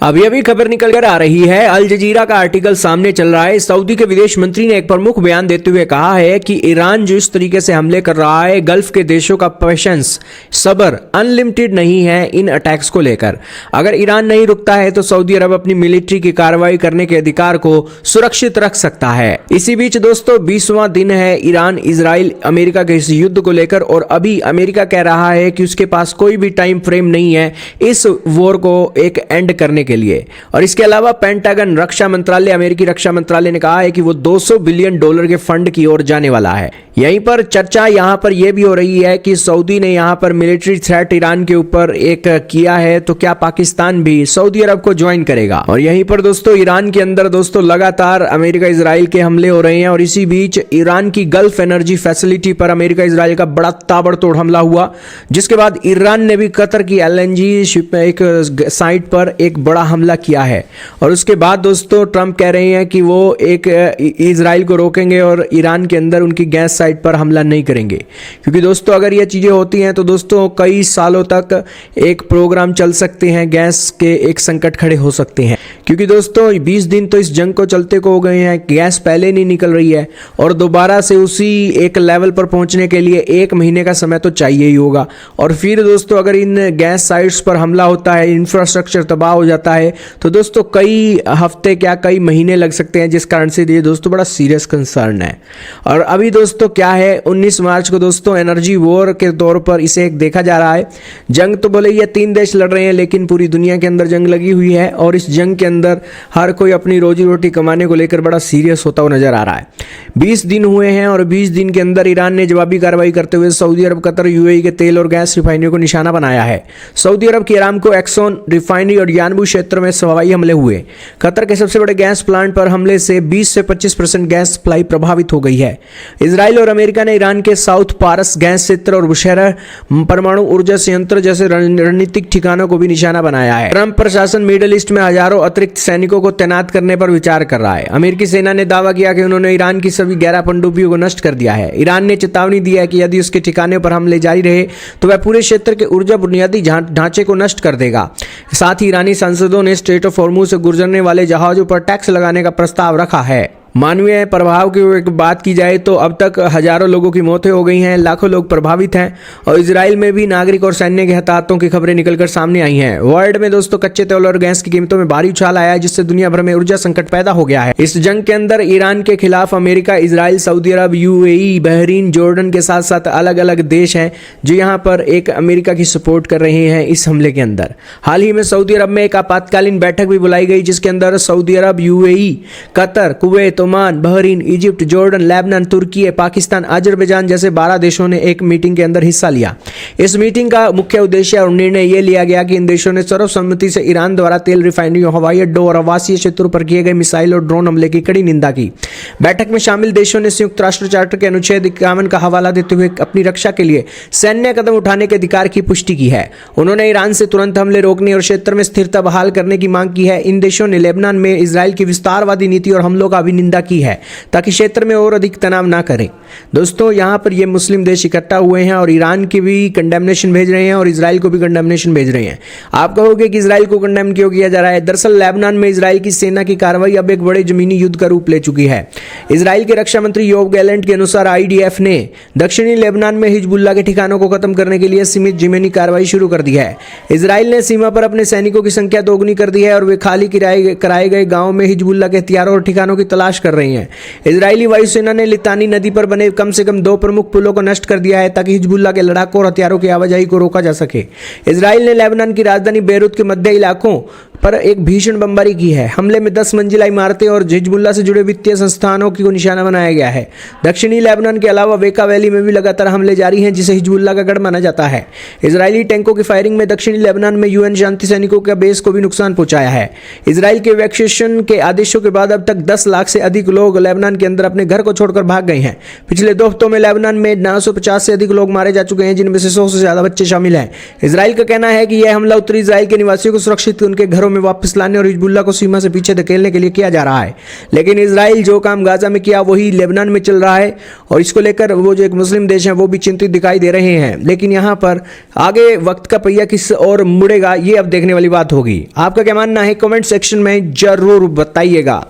अभी अभी खबर निकल कर आ रही है, अल जजीरा का आर्टिकल सामने चल रहा है। सऊदी के विदेश मंत्री ने एक प्रमुख बयान देते हुए कहा है कि ईरान जो इस तरीके से हमले कर रहा है, गल्फ के देशों का पेशेंस, सब्र अनलिमिटेड नहीं है इन अटैक्स को लेकर। अगर ईरान नहीं रुकता है तो सऊदी अरब अपनी मिलिट्री की कार्रवाई करने के अधिकार को सुरक्षित रख सकता है। इसी बीच दोस्तों 20वां दिन है ईरान इजराइल अमेरिका के इस युद्ध को लेकर, और अभी अमेरिका कह रहा है कि उसके पास कोई भी टाइम फ्रेम नहीं है इस वॉर को एक एंड करने के लिए। और इसके अलावा पेंटागन रक्षा मंत्रालय, अमेरिकी रक्षा मंत्रालय ने कहा है कि वो $200 बिलियन के फंड की ओर जाने वाला है। यहीं पर चर्चा यहां पर यह भी हो रही है कि सऊदी ने यहां पर मिलिट्री थ्रेट ईरान के ऊपर एक किया है, तो क्या पाकिस्तान भी सऊदी अरब को ज्वाइन करेगा। और यहीं पर दोस्तों ईरान के अंदर दोस्तों लगातार अमेरिका इजराइल के हमले हो रहे हैं, और इसी बीच ईरान की गल्फ एनर्जी फैसिलिटी पर अमेरिका इजराइल का बड़ा ताबड़तोड़ हमला हुआ, जिसके बाद ईरान ने भी कतर की LNG शिप एक साइट पर एक बड़ा हमला किया है। और उसके बाद दोस्तों ट्रंप कह रहे हैं कि वो एक इजराइल को रोकेंगे और ईरान के अंदर उनकी गैस साइट पर हमला नहीं करेंगे, क्योंकि दोस्तों अगर ये चीजें होती हैं तो दोस्तों कई सालों तक एक प्रोग्राम चल सकते हैं, गैस के एक संकट खड़े हो सकते हैं। क्योंकि दोस्तों 20 दिन तो इस जंग को चलते को हो गए हैं, गैस पहले नहीं निकल रही है, और दोबारा से उसी एक लेवल पर पहुंचने के लिए 1 महीने का समय तो चाहिए ही होगा। और फिर दोस्तों अगर इन गैस साइट्स पर हमला होता है, इंफ्रास्ट्रक्चर तबाह हो जाता है, तो दोस्तों कई हफ्ते क्या कई महीने लग सकते हैं, जिस कारण से ये दोस्तों बड़ा सीरियस कंसर्न है। और अभी दोस्तों क्या है, 19 मार्च को दोस्तों एनर्जी वॉर के तौर पर इसे एक देखा जा रहा है। जंग तो बोले ये 3 देश लड़ रहे हैं, लेकिन पूरी दुनिया के अंदर जंग लगी हुई है, और इस जंग के अंदर हर कोई अपनी रोजी रोटी कमाने को लेकर बड़ा सीरियस होता हुआ नजर आ रहा है। 20 दिन हुए हैं, और 20 दिन के अंदर ईरान ने जवाबी कार्रवाई करते हुए सऊदी अरब, कतर, UAE के तेल और गैस रिफाइनरी को निशाना बनाया है। सऊदी अरब की अरामको, एक्सॉन रिफाइनरी और यानबू क्षेत्र में हवाई हमले हुए। कतर के सबसे बड़े गैस प्लांट पर हमले से 20 से 25% गैस सप्लाई प्रभावित हो गई है। इजराइल और अमेरिका ने ईरान के साउथ पारस गैस क्षेत्र और बुशहर परमाणु ऊर्जा संयंत्र जैसे रणनीतिक ठिकानों को भी निशाना बनाया है। ट्रंप प्रशासन मिडिल ईस्ट में हजारों अतिरिक्त सैनिकों को तैनात करने पर विचार कर रहा है। अमेरिकी सेना ने दावा किया कि उन्होंने ईरान की सभी 11 पनडुब्बियों को नष्ट कर दिया है। ईरान ने चेतावनी दी है कि यदि उसके ठिकाने पर हमले जारी रहे तो वह पूरे क्षेत्र के ऊर्जा बुनियादी ढांचे को नष्ट कर देगा। साथ ही ईरानी सांसदों ने स्ट्रेट ऑफ हॉर्मुज से गुजरने वाले जहाजों पर टैक्स लगाने का प्रस्ताव रखा है। मानवीय प्रभाव की बात की जाए तो अब तक हजारों लोगों की मौतें हो गई हैं, लाखों लोग प्रभावित हैं, और इजराइल में भी नागरिक और सैन्य के हताहतों की खबरें निकलकर सामने आई हैं। वर्ल्ड में दोस्तों कच्चे तेल और गैस की कीमतों में भारी उछाल आया है, जिससे दुनिया भर में ऊर्जा संकट पैदा हो गया है। इस जंग के अंदर ईरान के खिलाफ America, Israel, Saudi Arab, UAE, Bahrain, Jordan के साथ साथ अलग अलग देश हैं जो यहाँ पर एक अमेरिका की सपोर्ट कर रहे हैं इस हमले के अंदर। हाल ही में सऊदी अरब में एक आपातकालीन बैठक भी बुलाई गई, जिसके अंदर Saudi Arab, UAE, Qatar, Kuwait, Oman, Bahrain, Egypt, Jordan, Lebanon, Turkey, Pakistan, Azerbaijan जैसे 12 देशों ने एक मीटिंग के अंदर हिस्सा लिया। इस मीटिंग का मुख्य उद्देश्य और निर्णय यह लिया गया कि इन देशों ने सर्वसम्मति से ईरान द्वारा तेल रिफाइनरियों, हवाई अड्डों और आवासीय क्षेत्रों पर किए गए मिसाइल और ड्रोन हमले की कड़ी निंदा की। बैठक में शामिल देशों ने संयुक्त राष्ट्र चार्टर के अनुच्छेद 51 का हवाला देते हुए अपनी रक्षा के लिए सैन्य कदम उठाने के अधिकार की पुष्टि की है। उन्होंने ईरान से तुरंत हमले रोकने और क्षेत्र में स्थिरता बहाल करने की मांग की है। इन देशों ने लेबनान में इजराइल की विस्तारवादी नीति और हमलों का भी निंदा की है, ताकि क्षेत्र में और अधिक तनाव ना करें। दोस्तों यहाँ पर ये मुस्लिम देश इकट्ठा हुए हैं और ईरान की भी कंडेमनेशन भेज रहे हैं और इजराइल को भी कंडेमनेशन भेज रहे हैं। आप कहोगे कि इजराइल को कंडेम क्यों किया जा रहा है? दरअसल लेबनान में इजराइल की सेना की कार्रवाई अब एक बड़े जमीनी युद्ध का रूप ले चुकी है। इजराइल के रक्षा मंत्री योव गैलेंट के अनुसार IDF ने दक्षिणी लेबनान में हिजबुल्लाह के ठिकानों को खत्म करने के लिए सीमित जमीनी कार्रवाई शुरू कर दी है। इजराइल ने सीमा पर अपने सैनिकों की संख्या दोगुनी कर दी है और वे खाली कराए गए गाँव में हिजबुल्लाह के हथियारों और ठिकानों की तलाश कर रहे हैं। इजरायली वायुसेना ने लितानी नदी पर बने कम से कम 2 प्रमुख पुलों को नष्ट कर दिया है, ताकि हिजबुल्लाह के लड़ाकों और हथियारों की आवाजाही को रोका जा सके। इजराइल ने लेबनान की राजधानी बेरूत के मध्य इलाकों पर एक भीषण बमबारी की है। हमले में 10 मंजिला इमारतें और हिजबुल्लाह से जुड़े वित्तीय संस्थानों को निशाना बनाया गया है। दक्षिणी लेबनान के अलावा वेका वैली में भी लगातार हमले जारी हैं, जिसे हिजबुल्लाह का गढ़ माना जाता है। इजरायली टैंकों की फायरिंग में दक्षिणी लेबनान में UN शांति सैनिकों के बेस को भी नुकसान पहुंचाया है। इजराइल के इवैक्यूएशन के आदेशों के बाद अब तक 10 लाख से अधिक लोग लेबनान के अंदर अपने घर को छोड़कर भाग गए हैं। पिछले 2 हफ्तों में लेबनान में 950 से अधिक लोग मारे जा चुके हैं, जिनमें से 100 से ज्यादा बच्चे शामिल हैं। इजराइल का कहना है कि यह हमला उत्तरी इजराइल के निवासियों को सुरक्षित उनके घरों घरों में वापस लाने और हिजबुल्लाह को सीमा से पीछे धकेलने के लिए किया जा रहा है। लेकिन इजराइल जो काम गाजा में किया वही लेबनान में चल रहा है, और इसको लेकर वो जो एक मुस्लिम देश है वो भी चिंतित दिखाई दे रहे हैं। लेकिन यहाँ पर आगे वक्त का पहिया किस और मुड़ेगा ये अब देखने वाली बात होगी। आपका क्या मानना है कमेंट सेक्शन में जरूर बताइएगा।